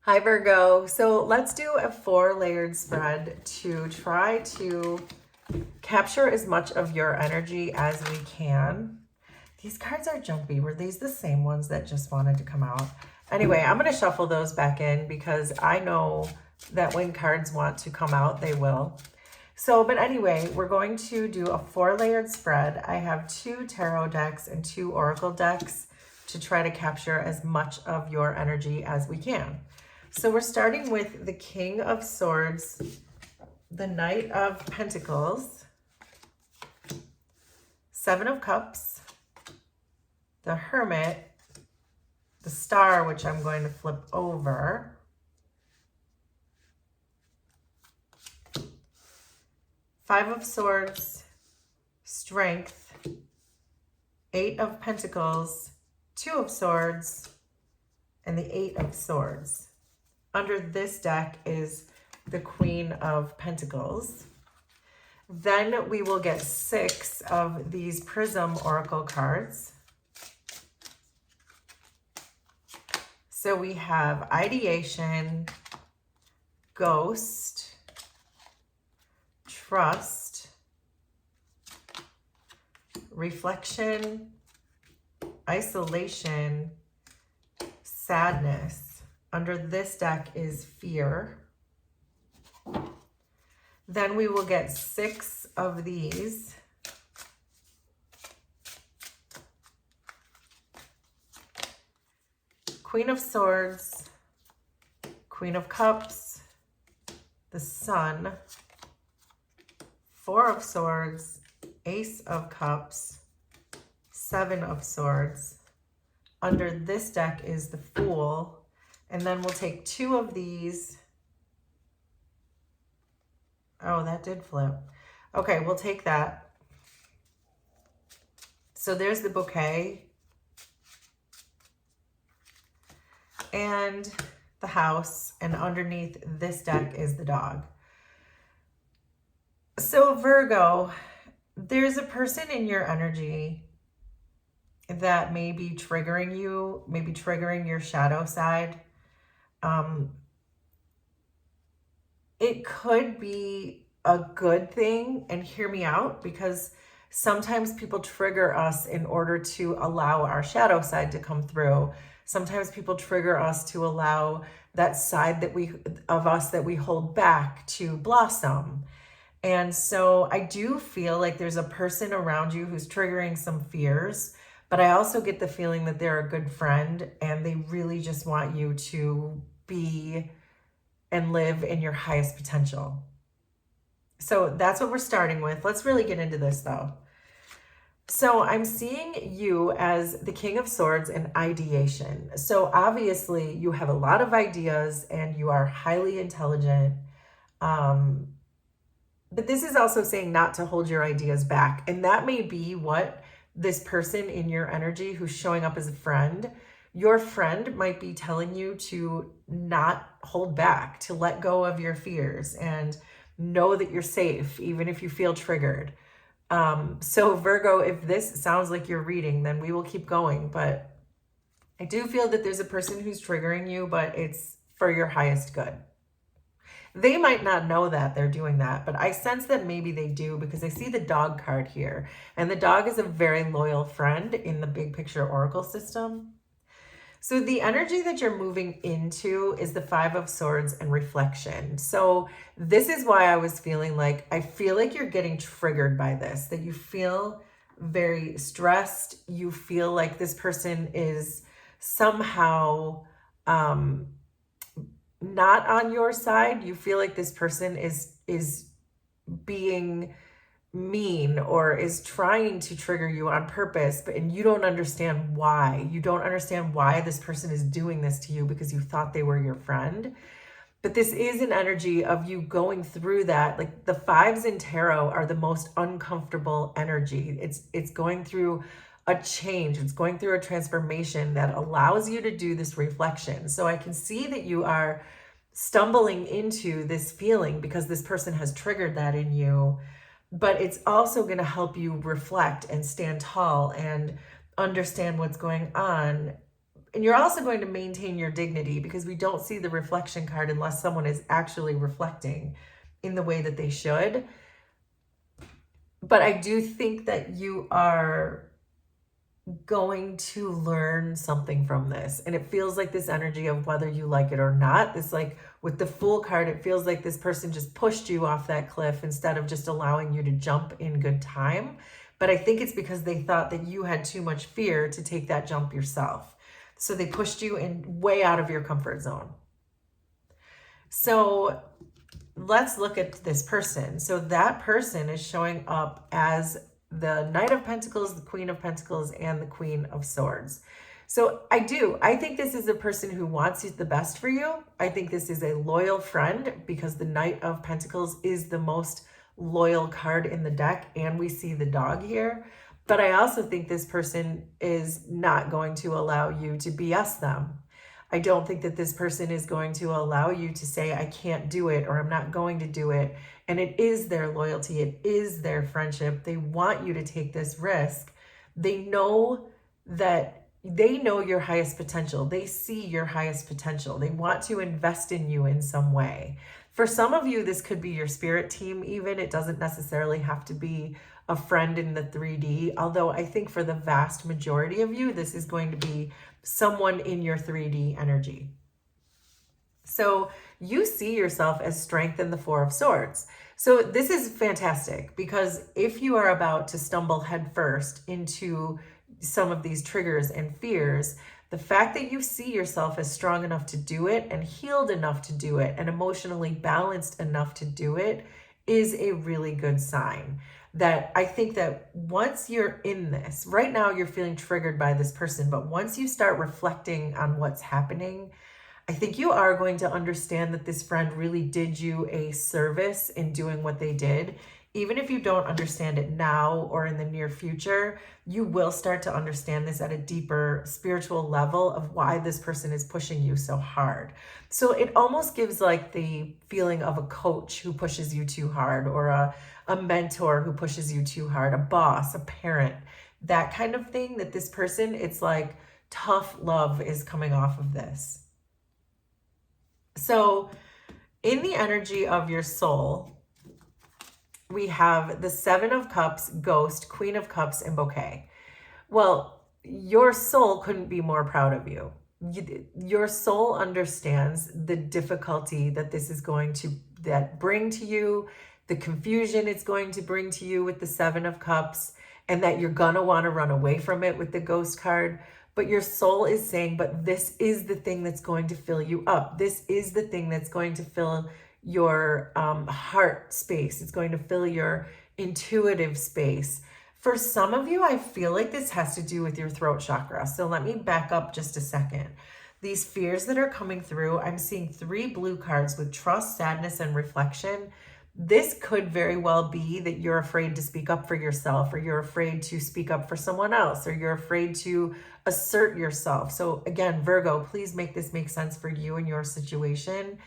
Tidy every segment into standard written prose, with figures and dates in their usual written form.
Hi Virgo. So let's do a 4-layered spread to try to capture as much of your energy as we can. These cards are jumpy. Were these the same ones that just wanted to come out? Anyway, I'm going to shuffle those back in because I know that when cards want to come out, they will. But anyway, we're going to do a 4-layered spread. I have 2 tarot decks and 2 oracle decks to try to capture as much of your energy as we can. So we're starting with the King of Swords, the Knight of Pentacles, 7 of Cups, the Hermit, the Star, which I'm going to flip over, Five of Swords, Strength, 8 of Pentacles, 2 of Swords, and the 8 of Swords. Under this deck is the Queen of Pentacles. Then we will get 6 of these Prism Oracle cards. So we have Ideation, Ghost, Trust, Reflection, Isolation, Sadness. Under this deck is Fear. Then we will get 6 of these. Queen of Swords, Queen of Cups, the Sun, 4 of Swords, Ace of Cups, 7 of Swords. Under this deck is the Fool. And then we'll take 2 of these. Oh, that did flip. Okay, we'll take that. So there's the bouquet. And the house. And underneath this deck is the dog. So Virgo, there's a person in your energy that may be triggering you, maybe triggering your shadow side. It could be a good thing, and hear me out, because sometimes people trigger us in order to allow our shadow side to come through. Sometimes people trigger us to allow that side of us that we hold back to blossom. And so I do feel like there's a person around you who's triggering some fears, but I also get the feeling that they're a good friend and they really just want you to be and live in your highest potential. So that's what we're starting with. Let's really get into this though. So I'm seeing you as the King of Swords and ideation. So obviously you have a lot of ideas and you are highly intelligent. But this is also saying not to hold your ideas back. And that may be what this person in your energy who's showing up as a friend, your friend might be telling you to not hold back, to let go of your fears and know that you're safe, even if you feel triggered. So Virgo, if this sounds like you're reading, then we will keep going. But I do feel that there's a person who's triggering you, but it's for your highest good. They might not know that they're doing that, but I sense that maybe they do because I see the dog card here. And the dog is a very loyal friend in the big picture oracle system. So the energy that you're moving into is the 5 of Swords and reflection. So this is why I was feeling like, I feel like you're getting triggered by this, that you feel very stressed. You feel like this person is somehow not on your side. You feel like this person is being mean or is trying to trigger you on purpose, and you don't understand why. You don't understand why this person is doing this to you because you thought they were your friend. But this is an energy of you going through that. Like the 5s in tarot are the most uncomfortable energy. It's going through a change. It's going through a transformation that allows you to do this reflection. So I can see that you are stumbling into this feeling because this person has triggered that in you. But it's also going to help you reflect and stand tall and understand what's going on And you're also going to maintain your dignity, because we don't see the reflection card unless someone is actually reflecting in the way that they should. But I do think that you are going to learn something from this. And it feels like this energy of whether you like it or not. This, like with the Fool card, it feels like this person just pushed you off that cliff instead of just allowing you to jump in good time. But I think it's because they thought that you had too much fear to take that jump yourself. So they pushed you in way out of your comfort zone. So let's look at this person. So that person is showing up as the Knight of Pentacles, the Queen of Pentacles, and the Queen of Swords. So I think this is a person who wants the best for you. I think this is a loyal friend, because the Knight of Pentacles is the most loyal card in the deck, and we see the dog here. But I also think this person is not going to allow you to BS them. I don't think that this person is going to allow you to say, I can't do it, or I'm not going to do it. And it is their loyalty. It is their friendship. They want you to take this risk. They know your highest potential. They see your highest potential. They want to invest in you in some way. For some of you, this could be your spirit team even. It doesn't necessarily have to be a friend in the 3D. Although I think for the vast majority of you, this is going to be someone in your 3D energy. So you see yourself as strength in the Four of Swords. So this is fantastic, because if you are about to stumble headfirst into some of these triggers and fears, the fact that you see yourself as strong enough to do it, and healed enough to do it, and emotionally balanced enough to do it is a really good sign. That I think that once you're in this, right now you're feeling triggered by this person, but once you start reflecting on what's happening, I think you are going to understand that this friend really did you a service in doing what they did. Even if you don't understand it now or in the near future, you will start to understand this at a deeper spiritual level of why this person is pushing you so hard. So it almost gives like the feeling of a coach who pushes you too hard, or a mentor who pushes you too hard, a boss, a parent, that kind of thing. That this person, it's like tough love is coming off of this. So in the energy of your soul, we have the Seven of Cups, Ghost, Queen of Cups, and Bouquet. Well, your soul couldn't be more proud of you. Your soul understands the difficulty that this is going to bring to you, the confusion it's going to bring to you with the Seven of Cups, and that you're going to want to run away from it with the Ghost card. But your soul is saying, but this is the thing that's going to fill you up. This is the thing that's going to fill your heart space. It's going to fill your intuitive space. For some of you, I feel like this has to do with your throat chakra. So let me back up just a second. These fears that are coming through, I'm seeing 3 blue cards with trust, sadness, and reflection. This could very well be that you're afraid to speak up for yourself, or you're afraid to speak up for someone else, or you're afraid to assert yourself. So again, Virgo, please make this make sense for you and your situation.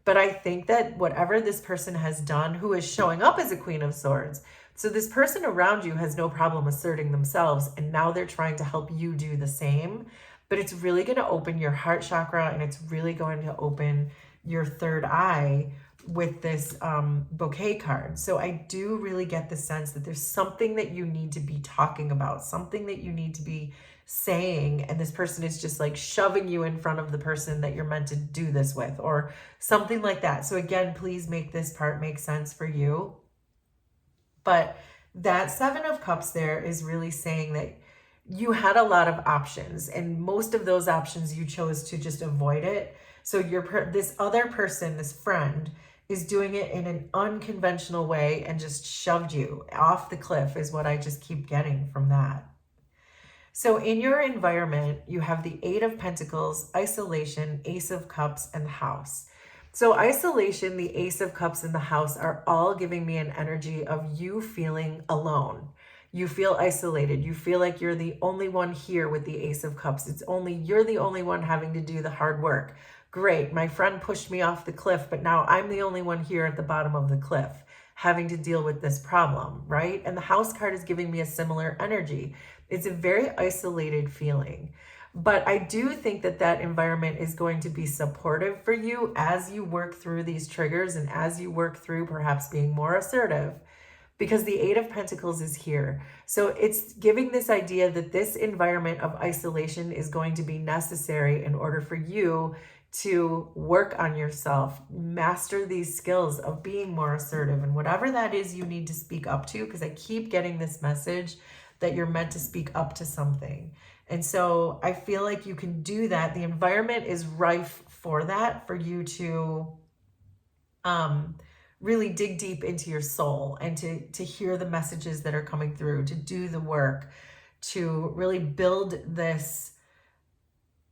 But I think that whatever this person has done, who is showing up as a Queen of Swords, so this person around you has no problem asserting themselves, and now they're trying to help you do the same. But it's really going to open your heart chakra, and it's really going to open your third eye with this Bouquet card. So I do really get the sense that there's something that you need to be talking about, something that you need to be saying, and this person is just like shoving you in front of the person that you're meant to do this with, or something like that. So again, please make this part make sense for you. But that Seven of Cups there is really saying that you had a lot of options, and most of those options you chose to just avoid it. So this other person, this friend, is doing it in an unconventional way and just shoved you off the cliff, is what I just keep getting from that. So in your environment, you have the Eight of Pentacles, isolation, Ace of Cups, and the House. So isolation, the Ace of Cups, and the House are all giving me an energy of you feeling alone. You feel isolated. You feel like you're the only one here with the Ace of Cups. You're the only one having to do the hard work. Great, my friend pushed me off the cliff, but now I'm the only one here at the bottom of the cliff having to deal with this problem, right? And the House card is giving me a similar energy. It's a very isolated feeling. But I do think that that environment is going to be supportive for you as you work through these triggers and as you work through perhaps being more assertive, because the Eight of Pentacles is here. So it's giving this idea that this environment of isolation is going to be necessary in order for you to work on yourself, master these skills of being more assertive, and whatever that is you need to speak up to, because I keep getting this message that you're meant to speak up to something. And so I feel like you can do that. The environment is rife for that, for you to really dig deep into your soul and to hear the messages that are coming through, to do the work, to really build this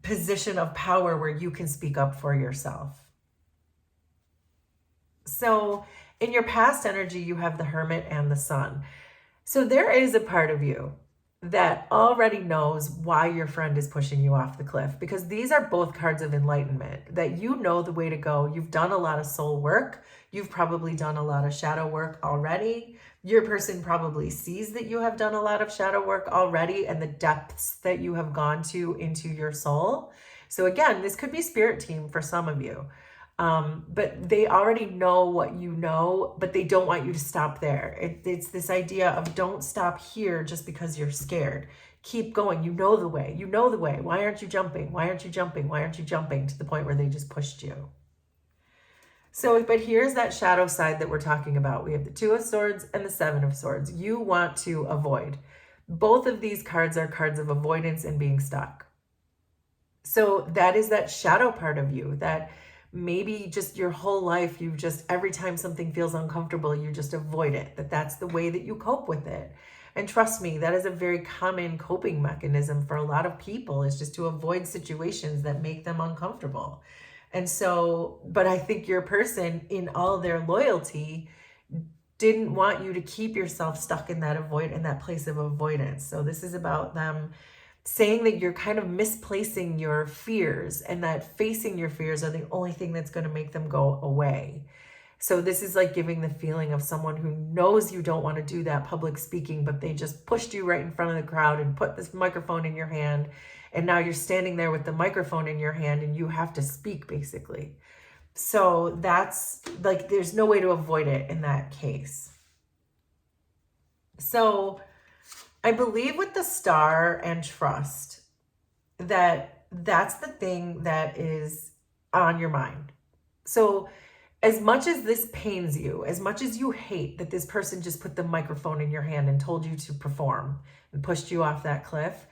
position of power where you can speak up for yourself. So in your past energy, you have the Hermit and the Sun. So there is a part of you that already knows why your friend is pushing you off the cliff, because these are both cards of enlightenment, that you know the way to go. You've done a lot of soul work. You've probably done a lot of shadow work already. Your person probably sees that you have done a lot of shadow work already and the depths that you have gone to into your soul. So again, this could be spirit team for some of you. But they already know what you know, but they don't want you to stop there. It's this idea of don't stop here just because you're scared. Keep going. You know the way. You know the way. Why aren't you jumping? Why aren't you jumping? Why aren't you jumping? To the point where they just pushed you. So, but here's that shadow side that we're talking about. We have the Two of Swords and the Seven of Swords. You want to avoid. Both of these cards are cards of avoidance and being stuck. So that is that shadow part of you that maybe just your whole life, you just, every time something feels uncomfortable, you just avoid it. That's the way that you cope with it. And trust me, that is a very common coping mechanism for a lot of people, is just to avoid situations that make them uncomfortable. And so, but I think your person, in all their loyalty, didn't want you to keep yourself stuck in that place of avoidance. So this is about them saying that you're kind of misplacing your fears, and that facing your fears are the only thing that's going to make them go away. So this is like giving the feeling of someone who knows you don't want to do that public speaking, but they just pushed you right in front of the crowd and put this microphone in your hand. And now you're standing there with the microphone in your hand and you have to speak, basically. So that's like, there's no way to avoid it in that case. So I believe with the Star and trust, that's the thing that is on your mind. So as much as this pains you, as much as you hate that this person just put the microphone in your hand and told you to perform and pushed you off that cliff,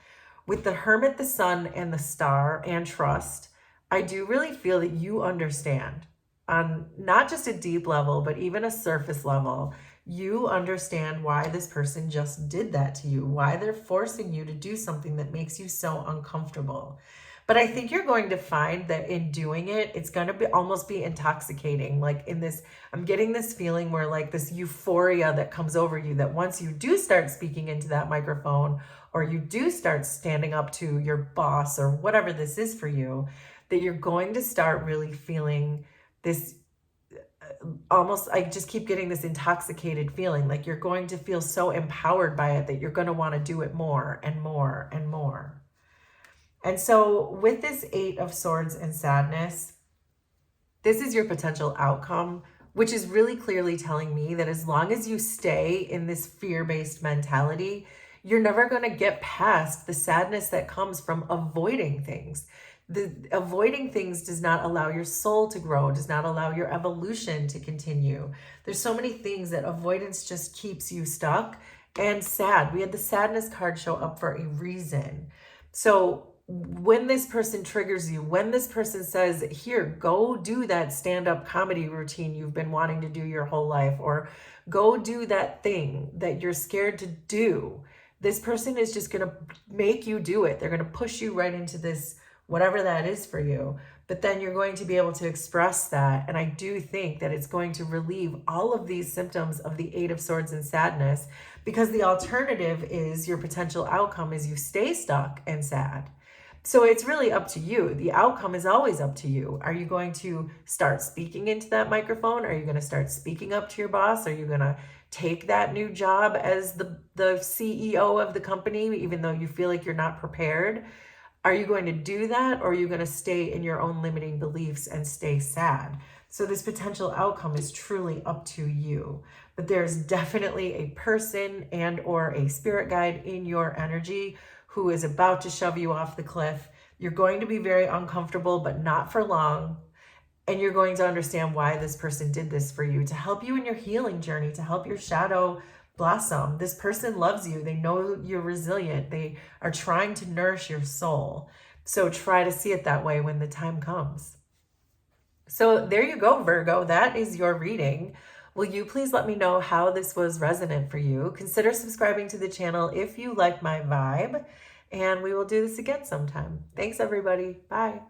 with the Hermit, the Sun, and the Star and trust, I do really feel that you understand on not just a deep level, but even a surface level. You understand why this person just did that to you, why they're forcing you to do something that makes you so uncomfortable. But I think you're going to find that in doing it, it's going to be almost be intoxicating. Like in this, I'm getting this feeling where like this euphoria that comes over you, that once you do start speaking into that microphone, or you do start standing up to your boss or whatever this is for you, that you're going to start really feeling this almost, I just keep getting this intoxicated feeling, like you're going to feel so empowered by it that you're going to want to do it more and more and more. And so with this Eight of Swords and sadness, this is your potential outcome, which is really clearly telling me that as long as you stay in this fear-based mentality, you're never going to get past the sadness that comes from avoiding things. The avoiding things does not allow your soul to grow, does not allow your evolution to continue. There's so many things that avoidance just keeps you stuck and sad. We had the sadness card show up for a reason. So when this person triggers you, when this person says, here, go do that stand-up comedy routine you've been wanting to do your whole life, or go do that thing that you're scared to do, this person is just going to make you do it. They're going to push you right into this, whatever that is for you. But then you're going to be able to express that. And I do think that it's going to relieve all of these symptoms of the Eight of Swords and sadness, because the alternative is your potential outcome is you stay stuck and sad. So it's really up to you. The outcome is always up to you. Are you going to start speaking into that microphone? Are you going to start speaking up to your boss? Are you going to take that new job as the CEO of the company, even though you feel like you're not prepared? Are you going to do that, or are you going to stay in your own limiting beliefs and stay sad? So this potential outcome is truly up to you. But there's definitely a person and or a spirit guide in your energy who is about to shove you off the cliff. You're going to be very uncomfortable, but not for long. And you're going to understand why this person did this for you, to help you in your healing journey, to help your shadow blossom. This person loves you. They know you're resilient. They are trying to nourish your soul. So try to see it that way when the time comes. So there you go, Virgo. That is your reading. Will you please let me know how this was resonant for you? Consider subscribing to the channel if you like my vibe, and we will do this again sometime. Thanks, everybody. Bye.